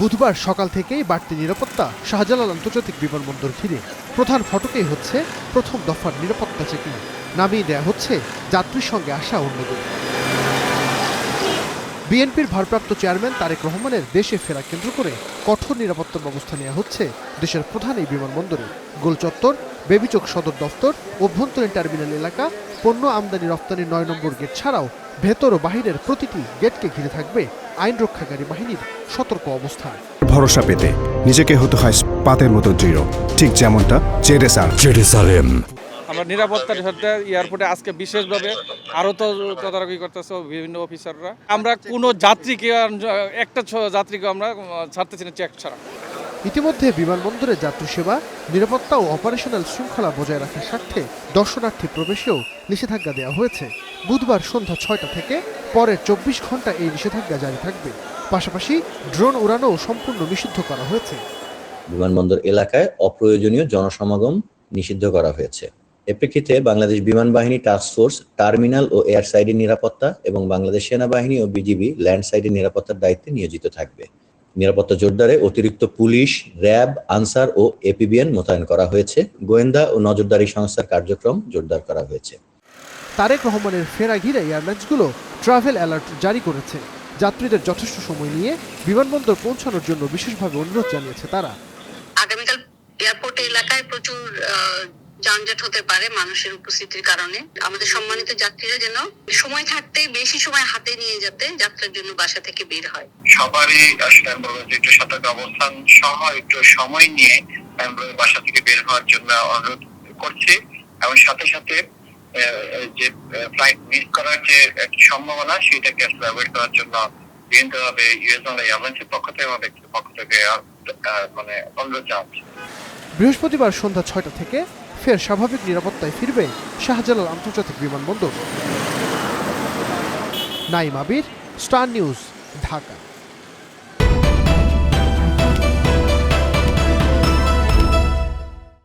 বুধবার সকাল থেকেই বাড়তি নিরাপত্তা শাহজালাল আন্তর্জাতিক বিমানবন্দর ঘিরে। প্রধান ফটকেই হচ্ছে প্রথম দফার নিরাপত্তা চেকিং। নামিয়ে দেয়া হচ্ছে যাত্রীর সঙ্গে আসা অন্যদের। বিএনপির ভারপ্রাপ্ত চেয়ারম্যান তারেক রহমানের দেশে ফেরা কেন্দ্র করে কঠোর নিরাপত্তা ব্যবস্থা নেওয়া হচ্ছে দেশের প্রধান এই বিমানবন্দরে। গোল চত্বর, বেবিচক সদর দফতর, অভ্যন্তরীণ টার্মিনাল এলাকা, পণ্য আমদানি রপ্তানির ৯ নম্বর গেট ছাড়াও ভেতর ও বাহিরের প্রতিটি গেটকে ঘিরে থাকবে আইন রক্ষাকারী বাহিনীর সতর্ক অবস্থান। ভরসা পেতে নিজেকে হতে হয় পাতের মতো দৃঢ়, ঠিক যেমনটা জেরুসালেম। আমরা নিরাপত্তার সাথে এয়ারপোর্টে আজকে বিশেষভাবে আরও তো তদারকি করতেছে বিভিন্ন অফিসাররা। আমরা কোনো যাত্রীকে একটা যাত্রীকে আমরা ছাড়তেছি না চেক ছাড়া। ইতিমধ্যে বিমানবন্দরে যাত্রী সেবা, নিরাপত্তা ও অপারেশনাল শৃঙ্খলা বজায় রাখার স্বার্থে দর্শনার্থী প্রবেশেও নিষেধাজ্ঞা দেওয়া হয়েছে। বুধবার সন্ধ্যা ৬টা থেকে পরের ২৪ ঘন্টা এই নিষেধাজ্ঞা জারি থাকবে। পাশাপাশি ড্রোন উড়ানোও সম্পূর্ণ নিষিদ্ধ করা হয়েছে। বিমানবন্দর এলাকায় অপ্রয়োজনীয় জনসমাগম নিষিদ্ধ করা হয়েছে। এ প্রেক্ষিতে বাংলাদেশ বিমান বাহিনী টাস্ক ফোর্স টার্মিনাল ও এয়ার সাইডের নিরাপত্তা এবং বাংলাদেশ সেনাবাহিনী ও বিজিবি ল্যান্ড সাইডের নিরাপত্তার দায়িত্বে নিয়োজিত থাকবে। নিরাপত্তা জোরদারে অতিরিক্ত পুলিশ, র্যাব, আনসার ও এপিবিএন মোতায়েন করা হয়েছে। গোয়েন্দা ও নজরদারি সংস্থার কার্যক্রম জোরদার করা হয়েছে। তারেক রহমানের ফেরা ঘিরে এয়ারলাইন্সগুলো ট্রাভেল অ্যালার্ট জারি করেছে। যাত্রীদের যথেষ্ট সময় নিয়ে বিমানবন্দর পৌঁছানোর জন্য বিশেষভাবে অনুরোধ জানিয়েছে তারা। আগামীকাল এয়ারপোর্ট এলাকায় প্রচুর যানজট হতে পারে মানুষের উপস্থিতির কারণে। আমাদের সম্মানিত যাত্রীরা যেন সময় থাকতে বেশি সময় হাতে নিয়ে যাতে যাত্রার জন্য বাসা থেকে বের হয়। সবারই আসলে একটু সতর্ক অবস্থান সহ একটু সময় নিয়ে বাসা থেকে বের হওয়ার জন্য অনুরোধ করছি এবং সাথে সাথে যে ফ্লাইট মিস করার যে সম্ভাবনা সেটাকে আসলে অ্যাভয়েড করার জন্য বিভিন্নভাবে ইউএস বাংলা এয়ারলাইন্সের পক্ষ থেকে মানে অনুরোধ জানাচ্ছি। বৃহস্পতিবার সন্ধ্যা ৬টা থেকে ফের স্বাভাবিক নিরাপত্তায় ফিরবে শাহজালাল আন্তর্জাতিক বিমানবন্দর। নাইম আবির, স্টার নিউজ, ঢাকা।